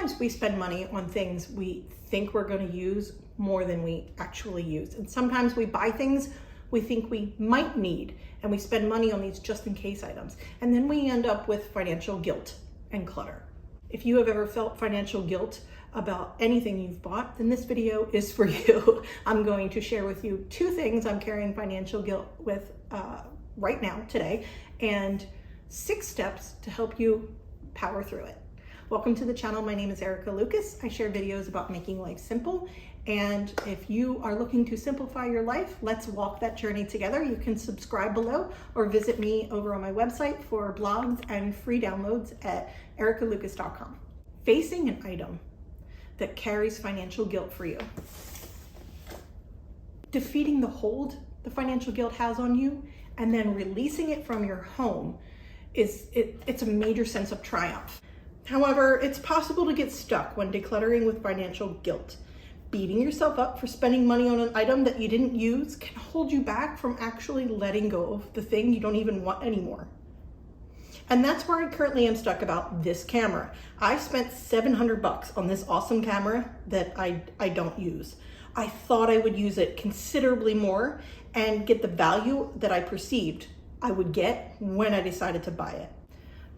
sometimes we spend money on things we think we're going to use more than we actually use. And sometimes we buy things we think we might need, and we spend money on these just in case items. And then we end up with financial guilt and clutter. If you have ever felt financial guilt about anything you've bought, then this video is for you. I'm going to share with you 2 things I'm carrying financial guilt with right now, today, and 6 steps to help you power through it. Welcome to the channel. My name is Erica Lucas. I share videos about making life simple. And if you are looking to simplify your life, let's walk that journey together. You can subscribe below or visit me over on my website for blogs and free downloads at ericalucas.com. Facing an item that carries financial guilt for you. Defeating the hold the financial guilt has on you and then releasing it from your home it's a major sense of triumph. However, it's possible to get stuck when decluttering with financial guilt. Beating yourself up for spending money on an item that you didn't use can hold you back from actually letting go of the thing you don't even want anymore. And that's where I currently am stuck about this camera. I spent $700 on this awesome camera that I don't use. I thought I would use it considerably more and get the value that I perceived I would get when I decided to buy it.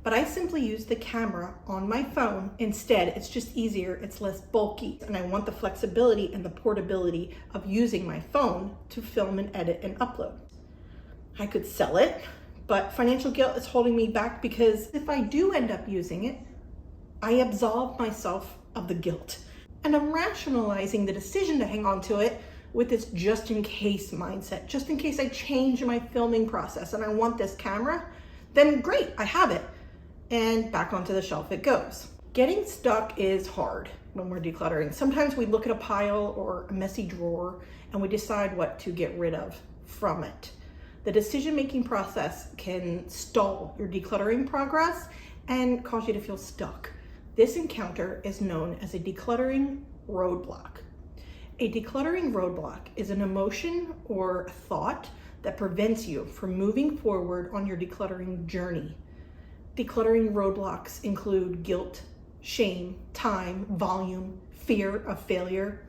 But I simply use the camera on my phone instead. It's just easier, it's less bulky, and I want the flexibility and the portability of using my phone to film and edit and upload. I could sell it, but financial guilt is holding me back because if I do end up using it, I absolve myself of the guilt. And I'm rationalizing the decision to hang on to it with this just in case mindset. Just in case I change my filming process and I want this camera, then great, I have it. And back onto the shelf it goes. Getting stuck is hard when we're decluttering. Sometimes we look at a pile or a messy drawer and we decide what to get rid of from it. The decision-making process can stall your decluttering progress and cause you to feel stuck. This encounter is known as a decluttering roadblock. A decluttering roadblock is an emotion or a thought that prevents you from moving forward on your decluttering journey. Decluttering roadblocks include guilt, shame, time, volume, fear of failure.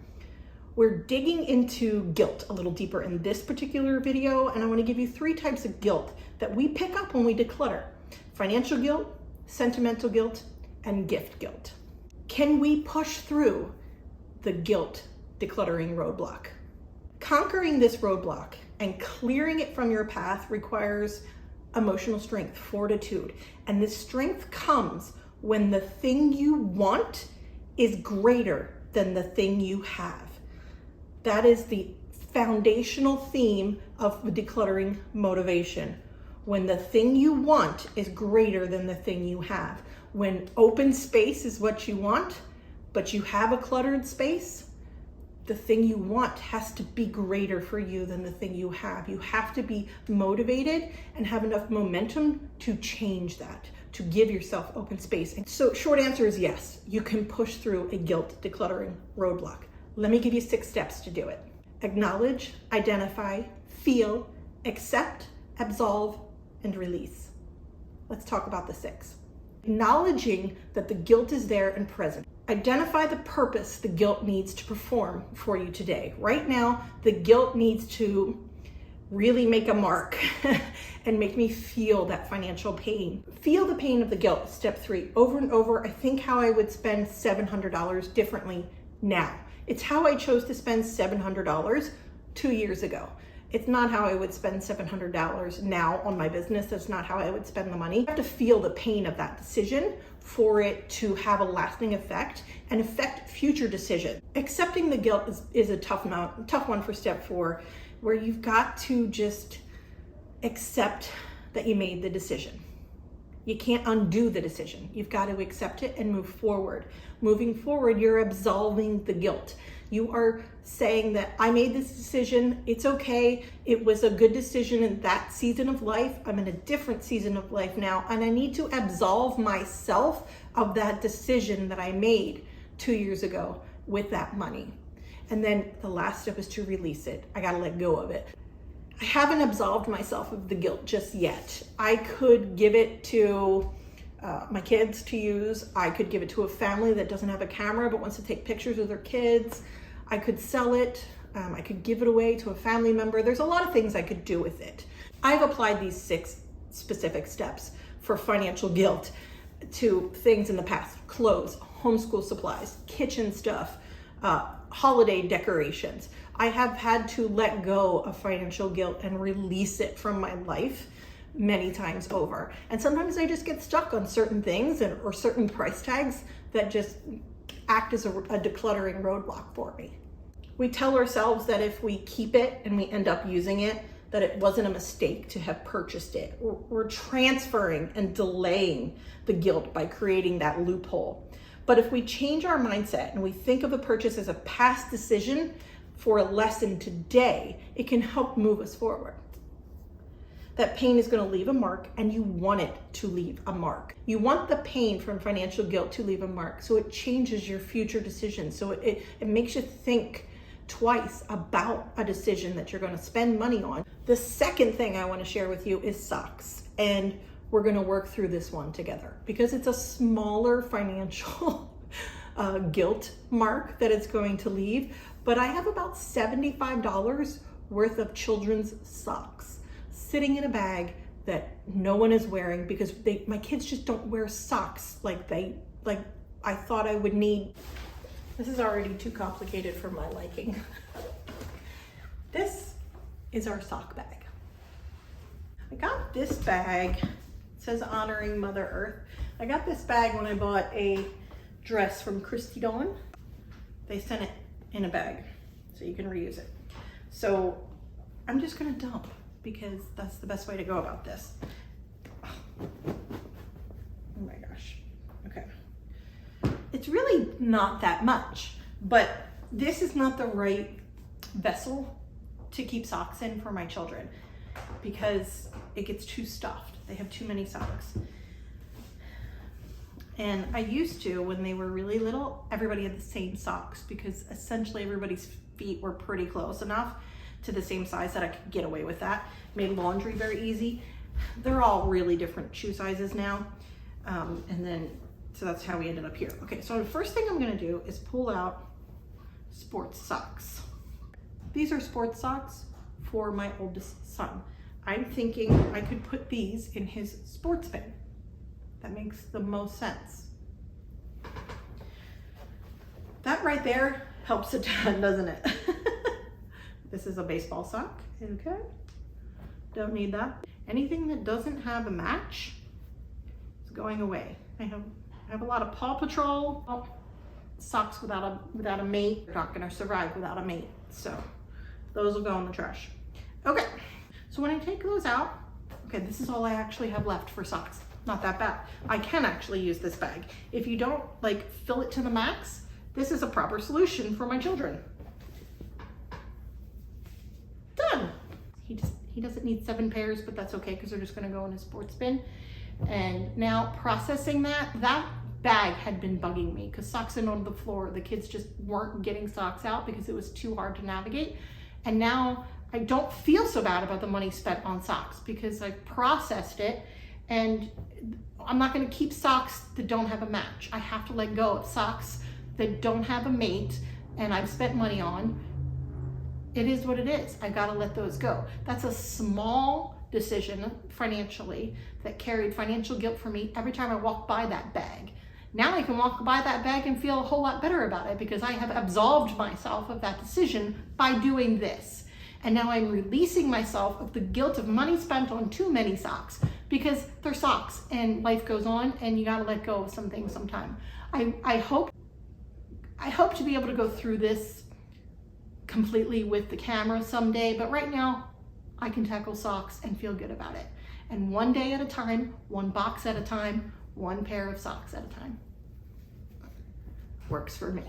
We're digging into guilt a little deeper in this particular video, and I want to give you 3 types of guilt that we pick up when we declutter: financial guilt, sentimental guilt, and gift guilt. Can we push through the guilt decluttering roadblock? Conquering this roadblock and clearing it from your path requires emotional strength, fortitude, and this strength comes when the thing you want is greater than the thing you have. That is the foundational theme of the decluttering motivation. When the thing you want is greater than the thing you have. When open space is what you want, but you have a cluttered space, the thing you want has to be greater for you than the thing you have. You have to be motivated and have enough momentum to change that, to give yourself open space. And so short answer is yes, you can push through a guilt decluttering roadblock. Let me give you 6 steps to do it. Acknowledge, identify, feel, accept, absolve, and release. Let's talk about the 6. Acknowledging that the guilt is there and present. Identify the purpose the guilt needs to perform for you today. Right now, the guilt needs to really make a mark and make me feel that financial pain. Feel the pain of the guilt, step 3. Over and over, I think how I would spend $700 differently now. It's how I chose to spend $700 2 years ago. It's not how I would spend $700 now on my business. That's not how I would spend the money. I have to feel the pain of that decision for it to have a lasting effect and affect future decisions. Accepting the guilt is a tough one for step 4, where you've got to just accept that you made the decision. You can't undo the decision. You've got to accept it and move forward. Moving forward, you're absolving the guilt. You are saying that I made this decision, it's okay, it was a good decision in that season of life, I'm in a different season of life now, and I need to absolve myself of that decision that I made 2 years ago with that money. And then the last step is to release it. I gotta let go of it. I haven't absolved myself of the guilt just yet. I could give it to my kids to use. I could give it to a family that doesn't have a camera but wants to take pictures of their kids. I could sell it. I could give it away to a family member. There's a lot of things I could do with it. I've applied these 6 specific steps for financial guilt to things in the past: clothes, homeschool supplies, kitchen stuff, holiday decorations. I have had to let go of financial guilt and release it from my life many times over. And sometimes I just get stuck on certain things or certain price tags that just act as a decluttering roadblock for me. We tell ourselves that if we keep it and we end up using it, that it wasn't a mistake to have purchased it. We're transferring and delaying the guilt by creating that loophole. But if we change our mindset and we think of a purchase as a past decision for a lesson today, it can help move us forward. That pain is going to leave a mark, and you want it to leave a mark. You want the pain from financial guilt to leave a mark, so it changes your future decisions. So it makes you think twice about a decision that you're going to spend money on. The second thing I want to share with you is socks, and we're going to work through this one together because it's a smaller financial guilt mark that it's going to leave. But I have about $75 worth of children's socks sitting in a bag that no one is wearing because my kids just don't wear socks like I thought I would need. This is already too complicated for my liking. This is our sock bag. I got this bag, it says honoring Mother Earth. I got this bag when I bought a dress from Christy Dawn. They sent it in a bag so you can reuse it. So I'm just gonna dump because that's the best way to go about this. Oh my gosh, okay. It's really not that much, but this is not the right vessel to keep socks in for my children because it gets too stuffed. They have too many socks. And I used to, when they were really little, everybody had the same socks because essentially everybody's feet were pretty close enough to the same size that I could get away with that. Made laundry very easy. They're all really different shoe sizes now. So that's how we ended up here. Okay, so the first thing I'm gonna do is pull out sports socks. These are sports socks for my oldest son. I'm thinking I could put these in his sports bin. That makes the most sense. That right there helps a ton, doesn't it? This is a baseball sock, okay? Don't need that. Anything that doesn't have a match is going away. I have a lot of Paw Patrol socks without a mate. They're not gonna survive without a mate, so those will go in the trash. Okay, so when I take those out, okay, this is all I actually have left for socks. Not that bad. I can actually use this bag. If you don't like fill it to the max, this is a proper solution for my children. Done. He doesn't need 7 pairs, but that's okay because they're just gonna go in his sports bin. And now processing that bag had been bugging me because socks in on the floor, the kids just weren't getting socks out because it was too hard to navigate. And now I don't feel so bad about the money spent on socks because I processed it, and I'm not gonna keep socks that don't have a match. I have to let go of socks that don't have a mate and I've spent money on. It is what it is. I gotta let those go. That's a small decision financially that carried financial guilt for me every time I walk by that bag. Now I can walk by that bag and feel a whole lot better about it because I have absolved myself of that decision by doing this. And now I'm releasing myself of the guilt of money spent on too many socks because they're socks and life goes on and you gotta let go of some things sometime. I hope to be able to go through this completely with the camera someday, but right now I can tackle socks and feel good about it. And one day at a time, one box at a time, one pair of socks at a time. Works for me.